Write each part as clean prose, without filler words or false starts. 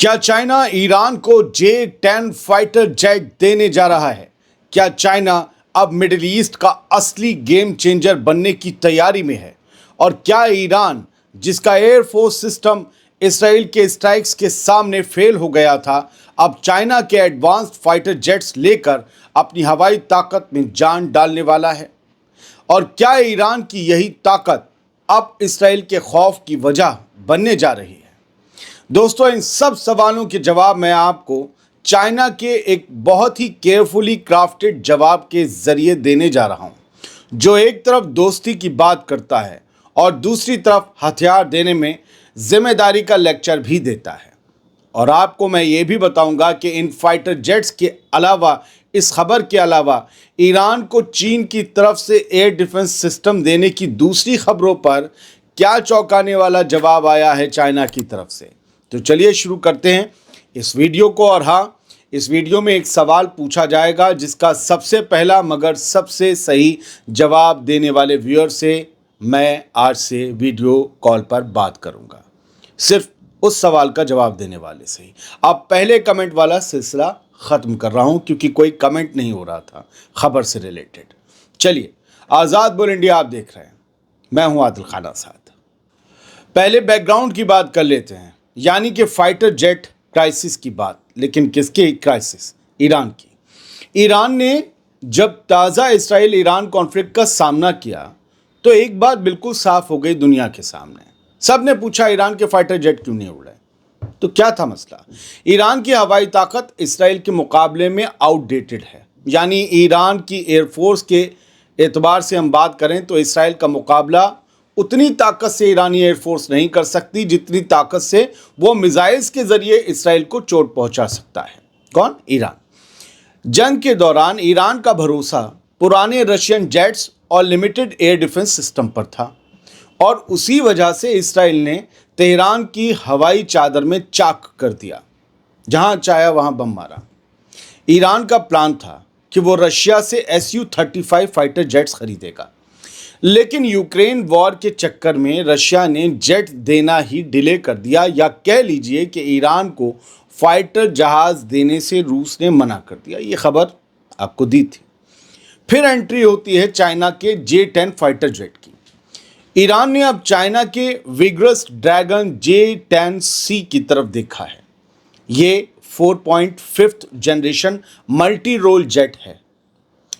क्या China Iran को J-10 fighter jet देने जा रहा है? क्या चाइना अब मिडिल ईस्ट का असली गेम चेंजर बनने की तैयारी में है? और क्या ईरान, जिसका एयरफोर्स सिस्टम इसराइल के स्ट्राइक्स के सामने फेल हो गया था, अब चाइना के एडवांस्ड फाइटर जेट्स लेकर अपनी हवाई ताकत में जान डालने वाला है? और क्या ईरान की यही ताकत अब इसराइल के खौफ की वजह बनने जा रही है? दोस्तों, इन सब सवालों के जवाब मैं आपको चाइना के एक बहुत ही केयरफुली क्राफ्टेड जवाब के ज़रिए देने जा रहा हूं, जो एक तरफ दोस्ती की बात करता है और दूसरी तरफ हथियार देने में जिम्मेदारी का लेक्चर भी देता है। और आपको मैं ये भी बताऊंगा कि इन फाइटर जेट्स के अलावा, इस खबर के अलावा, ईरान को चीन की तरफ से एयर डिफेंस सिस्टम देने की दूसरी खबरों पर क्या चौंकाने वाला जवाब आया है चाइना की तरफ से। तो चलिए शुरू करते हैं इस वीडियो को। और हाँ, इस वीडियो में एक सवाल पूछा जाएगा जिसका सबसे पहला मगर सबसे सही जवाब देने वाले व्यूअर से मैं आज से वीडियो कॉल पर बात करूंगा, सिर्फ उस सवाल का जवाब देने वाले से ही। अब पहले कमेंट वाला सिलसिला ख़त्म कर रहा हूं क्योंकि कोई कमेंट नहीं हो रहा था खबर से रिलेटेड। चलिए, आज़ाद बोल इंडिया आप देख रहे हैं, मैं हूं आदिल खान आज़ाद। पहले बैकग्राउंड की बात कर लेते हैं, यानी कि फाइटर जेट क्राइसिस की बात। लेकिन किसकी क्राइसिस? ईरान की। ईरान ने जब ताज़ा इसराइल ईरान कॉन्फ्लिक्ट का सामना किया तो एक बात बिल्कुल साफ हो गई दुनिया के सामने। सब ने पूछा ईरान के फाइटर जेट क्यों नहीं उड़ रहे? तो क्या था मसला? ईरान की हवाई ताकत इसराइल के मुकाबले में आउटडेटेड है। यानी ईरान की एयरफोर्स के एतबार से हम बात करें तो इसराइल का मुकाबला उतनी ताकत से ईरानी एयरफोर्स नहीं कर सकती जितनी ताकत से वो मिसाइल्स के जरिए इसराइल को चोट पहुंचा सकता है। कौन? ईरान। जंग के दौरान ईरान का भरोसा पुराने रशियन जेट्स और लिमिटेड एयर डिफेंस सिस्टम पर था, और उसी वजह से इसराइल ने तेहरान की हवाई चादर में चाक कर दिया, जहां चाहा वहां बम मारा। ईरान का प्लान था कि वो रशिया से Su-35 फाइटर जेट्स खरीदेगा, लेकिन यूक्रेन वॉर के चक्कर में रशिया ने जेट देना ही डिले कर दिया, या कह लीजिए कि ईरान को फाइटर जहाज देने से रूस ने मना कर दिया। ये खबर आपको दी थी। फिर एंट्री होती है चाइना के J-10 फाइटर जेट की। ईरान ने अब चाइना के विग्रस ड्रैगन J-10C की तरफ देखा है। ये 4.5th generation multi role jet है।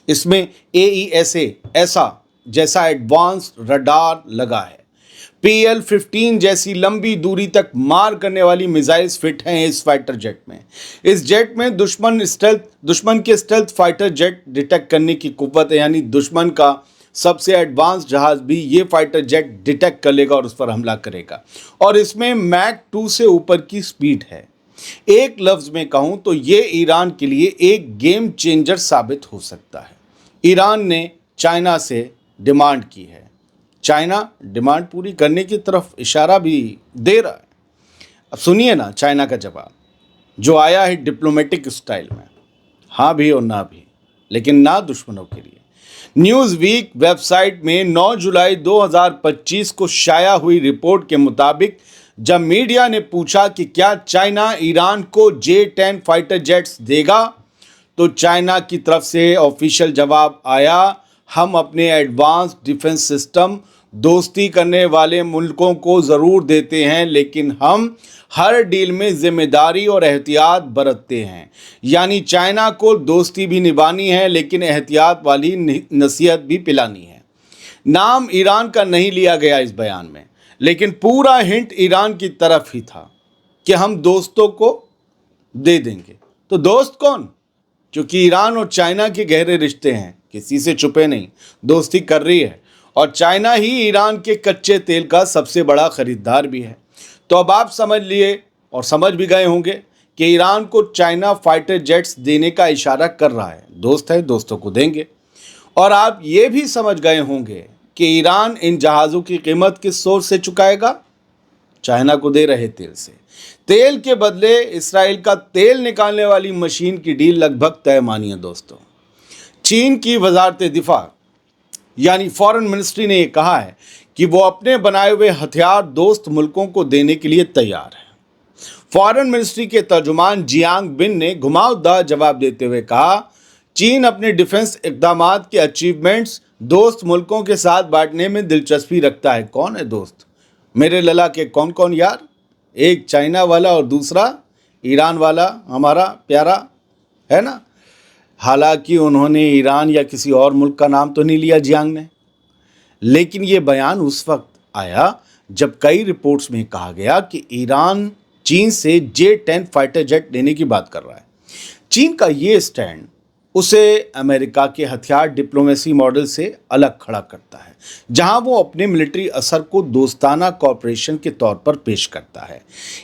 इसमें AESA ऐसा जैसा एडवांस रडार लगा है। PL-15 जैसी लंबी दूरी तक मार करने वाली मिसाइल्स फिट हैं इस फाइटर जेट में। इस जेट में दुश्मन के स्टेल्थ फाइटर जेट डिटेक्ट करने की कुव्वत है, यानी दुश्मन का सबसे एडवांस जहाज भी ये फाइटर जेट डिटेक्ट कर लेगा और उस पर हमला करेगा। और इसमें मैक 2 से ऊपर की स्पीड है। एक लफ्ज़ में कहूँ तो ये ईरान के लिए एक गेम चेंजर साबित हो सकता है। ईरान ने चाइना से डिमांड की है। चाइना डिमांड पूरी करने की तरफ इशारा भी दे रहा है। अब सुनिए ना चाइना का जवाब, जो आया है डिप्लोमेटिक स्टाइल में। हाँ भी और ना भी, लेकिन ना दुश्मनों के लिए। न्यूज़ वीक वेबसाइट में 9 जुलाई 2025 को शाया हुई रिपोर्ट के मुताबिक जब मीडिया ने पूछा कि क्या चाइना ईरान को J-10 फाइटर जेट्स देगा, तो चाइना की तरफ से ऑफिशियल जवाब आया, हम अपने एडवांस डिफेंस सिस्टम दोस्ती करने वाले मुल्कों को ज़रूर देते हैं, लेकिन हम हर डील में ज़िम्मेदारी और एहतियात बरतते हैं। यानी चाइना को दोस्ती भी निभानी है, लेकिन एहतियात वाली नसीहत भी पिलानी है। नाम ईरान का नहीं लिया गया इस बयान में, लेकिन पूरा हिंट ईरान की तरफ ही था कि हम दोस्तों को दे देंगे। तो दोस्त कौन? क्योंकि ईरान और चाइना के गहरे रिश्ते हैं, किसी से छुपे नहीं, दोस्ती कर रही है। और चाइना ही ईरान के कच्चे तेल का सबसे बड़ा खरीदार भी है। तो अब आप समझ लिए और समझ भी गए होंगे कि ईरान को चाइना फाइटर जेट्स देने का इशारा कर रहा है। दोस्त है, दोस्तों को देंगे। और आप ये भी समझ गए होंगे कि ईरान इन जहाज़ों की कीमत किस सोर्स से चुकाएगा? चाइना को दे रहे तेल से। तेल के बदले इसराइल का तेल निकालने वाली मशीन की डील लगभग तय मानिए दोस्तों। चीन की वजारत दिफा यानी फॉरेन मिनिस्ट्री ने यह कहा है कि वो अपने बनाए हुए हथियार दोस्त मुल्कों को देने के लिए तैयार है। फॉरेन मिनिस्ट्री के तर्जुमान जियांग बिन ने घुमावदार जवाब देते हुए कहा, चीन अपने डिफेंस इक़दामात के अचीवमेंट्स दोस्त मुल्कों के साथ बांटने में दिलचस्पी रखता है। कौन है दोस्त? मेरे लला के कौन कौन यार? एक चाइना वाला और दूसरा ईरान वाला, हमारा प्यारा, है ना। हालांकि उन्होंने ईरान या किसी और मुल्क का नाम तो नहीं लिया जियांग ने, लेकिन ये बयान उस वक्त आया जब कई रिपोर्ट्स में कहा गया कि ईरान चीन से J-10 फाइटर जेट लेने की बात कर रहा है। चीन का ये स्टैंड उसे अमेरिका के हथियार डिप्लोमेसी मॉडल से अलग खड़ा करता है, जहां वो अपने मिलिट्री असर को दोस्ताना कॉपरेशन के तौर पर पेश करता है।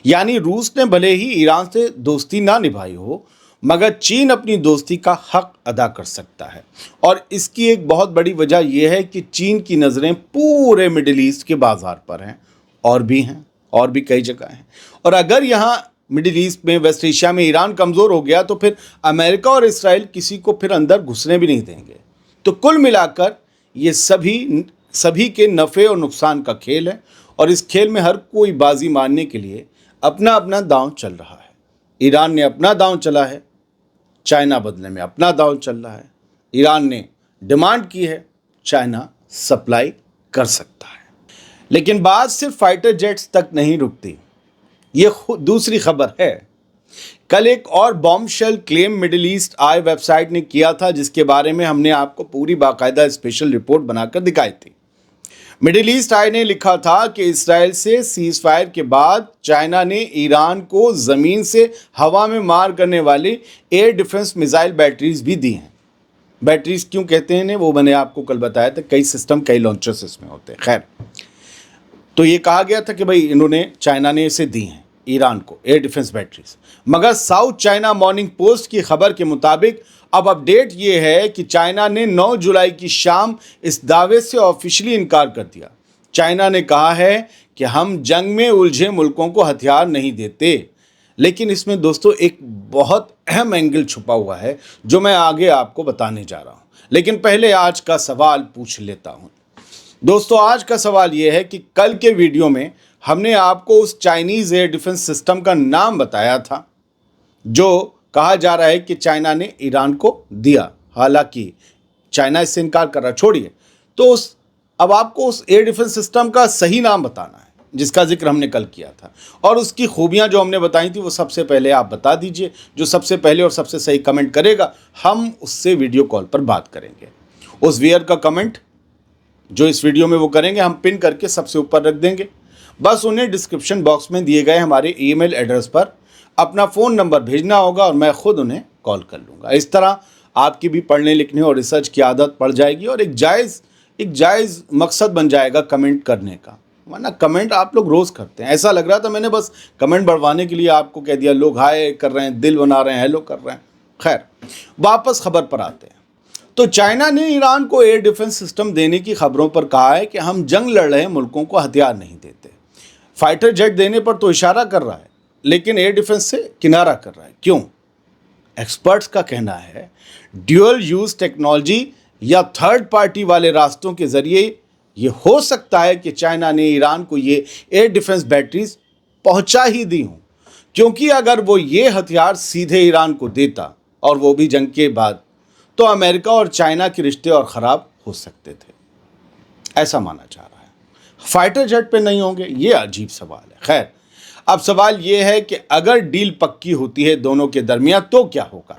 यानी रूस ने भले ही ईरान से दोस्ती ना निभाई हो, मगर चीन अपनी दोस्ती का हक अदा कर सकता है। और इसकी एक बहुत बड़ी वजह यह है कि चीन की नज़रें पूरे मिडिल ईस्ट के बाजार पर हैं, और भी कई जगह हैं। और अगर यहाँ मिडिल ईस्ट में, वेस्ट एशिया में ईरान कमज़ोर हो गया तो फिर अमेरिका और इसराइल किसी को फिर अंदर घुसने भी नहीं देंगे। तो कुल मिलाकर ये सभी के नफ़े और नुकसान का खेल है, और इस खेल में हर कोई बाजी मारने के लिए अपना अपना दांव चल रहा है। ईरान ने अपना दांव चला है, चाइना बदले में अपना दांव चल रहा है। ईरान ने डिमांड की है, चाइना सप्लाई कर सकता है। लेकिन बात सिर्फ फाइटर जेट्स तक नहीं रुकती, ये दूसरी खबर है। कल एक और बॉम्बशेल क्लेम मिडिल ईस्ट आई वेबसाइट ने किया था, जिसके बारे में हमने आपको पूरी बाकायदा स्पेशल रिपोर्ट बनाकर दिखाई थी। मिडिल ईस्ट आई ने लिखा था कि इसराइल से सीज फायर के बाद चाइना ने ईरान को ज़मीन से हवा में मार करने वाली एयर डिफेंस मिसाइल बैटरीज भी दी हैं। बैटरीज क्यों कहते हैं वो मैंने आपको कल बताया था, कई सिस्टम, कई लॉन्चर्स इसमें होते हैं। खैर, तो ये कहा गया था कि भाई चाइना ने इसे दी हैं ईरान को, एयर डिफेंस बैटरीज। मगर साउथ चाइना मॉर्निंग पोस्ट की खबर के मुताबिक अब अपडेट ये है कि चाइना ने 9 जुलाई की शाम इस दावे से ऑफिशियली इनकार कर दिया। चाइना ने कहा है कि हम जंग में उलझे मुल्कों को हथियार नहीं देते। लेकिन इसमें दोस्तों एक बहुत अहम एंगल छुपा हुआ है, जो मैं आगे आपको बताने जा रहा हूँ। लेकिन पहले आज का सवाल पूछ लेता हूँ। दोस्तों, आज का सवाल ये है कि कल के वीडियो में हमने आपको उस चाइनीज़ एयर डिफेंस सिस्टम का नाम बताया था जो कहा जा रहा है कि चाइना ने ईरान को दिया। हालांकि चाइना इससे इनकार कर रहा, छोड़िए। तो अब आपको उस एयर डिफेंस सिस्टम का सही नाम बताना है, जिसका जिक्र हमने कल किया था, और उसकी खूबियां जो हमने बताई थी वो सबसे पहले आप बता दीजिए। जो सबसे पहले और सबसे सही कमेंट करेगा, हम उससे वीडियो कॉल पर बात करेंगे। उस व्यूअर का कमेंट जो इस वीडियो में वो करेंगे, हम पिन करके सबसे ऊपर रख देंगे। बस उन्हें डिस्क्रिप्शन बॉक्स में दिए गए हमारे ईमेल एड्रेस पर अपना फ़ोन नंबर भेजना होगा और मैं खुद उन्हें कॉल कर लूँगा। इस तरह आपकी भी पढ़ने लिखने और रिसर्च की आदत पड़ जाएगी और एक जायज़ मकसद बन जाएगा कमेंट करने का। वरना कमेंट आप लोग रोज़ करते हैं, ऐसा लग रहा था मैंने बस कमेंट बढ़वाने के लिए आपको कह दिया। लोग हाय कर रहे हैं, दिल बना रहे हैं, हेलो कर रहे हैं। खैर, वापस खबर पर आते हैं। तो चाइना ने ईरान को एयर डिफेंस सिस्टम देने की खबरों पर कहा है कि हम जंग लड़ रहे मुल्कों को हथियार नहीं देते। फाइटर जेट देने पर तो इशारा कर रहा है, लेकिन एयर डिफेंस से किनारा कर रहा है। क्यों? एक्सपर्ट्स का कहना है ड्यूअल यूज टेक्नोलॉजी या थर्ड पार्टी वाले रास्तों के जरिए ये हो सकता है कि चाइना ने ईरान को ये एयर डिफेंस बैटरीज पहुंचा ही दी हों, क्योंकि अगर वो ये हथियार सीधे ईरान को देता और वो भी जंग के बाद, तो अमेरिका और चाइना के रिश्ते और ख़राब हो सकते थे, ऐसा माना जा रहा है। फाइटर जेट पे नहीं होंगे, ये अजीब सवाल है। खैर, अब सवाल ये है कि अगर डील पक्की होती है दोनों के दरमियान तो क्या होगा?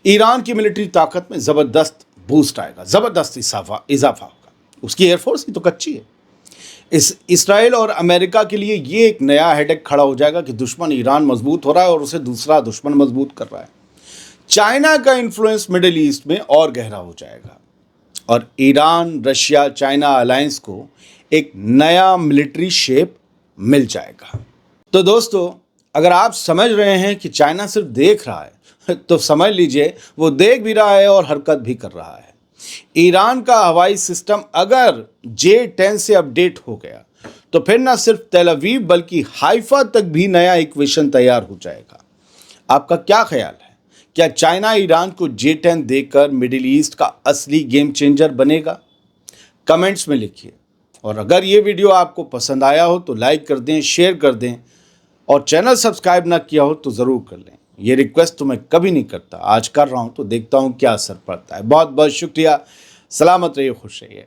ईरान की मिलिट्री ताकत में ज़बरदस्त बूस्ट आएगा, ज़बरदस्त इजाफा होगा। उसकी एयरफोर्स ही तो कच्ची है। इसराइल और अमेरिका के लिए ये एक नया हेडेक खड़ा हो जाएगा कि दुश्मन ईरान मजबूत हो रहा है और उसे दूसरा दुश्मन मजबूत कर रहा है। चाइना का इन्फ्लुएंस मिडिल ईस्ट में और गहरा हो जाएगा और ईरान रशिया चाइना अलायंस को एक नया मिलिट्री शेप मिल जाएगा। तो दोस्तों, अगर आप समझ रहे हैं कि चाइना सिर्फ देख रहा है, तो समझ लीजिए वो देख भी रहा है और हरकत भी कर रहा है। ईरान का हवाई सिस्टम अगर J-10 से अपडेट हो गया तो फिर ना सिर्फ तेल अवीव बल्कि हाइफा तक भी नया इक्वेशन तैयार हो जाएगा। आपका क्या ख्याल है? क्या चाइना ईरान को J-10 देकर मिडिल ईस्ट का असली गेम चेंजर बनेगा? कमेंट्स में लिखिए। और अगर ये वीडियो आपको पसंद आया हो तो लाइक कर दें, शेयर कर दें اور چینل سبسکرائب نہ کیا ہو تو ضرور کر لیں. یہ ریکویسٹ تو میں کبھی نہیں کرتا, آج کر رہا ہوں تو دیکھتا ہوں کیا اثر پڑتا ہے. بہت بہت شکریہ. سلامت رہیے, خوش رہیے.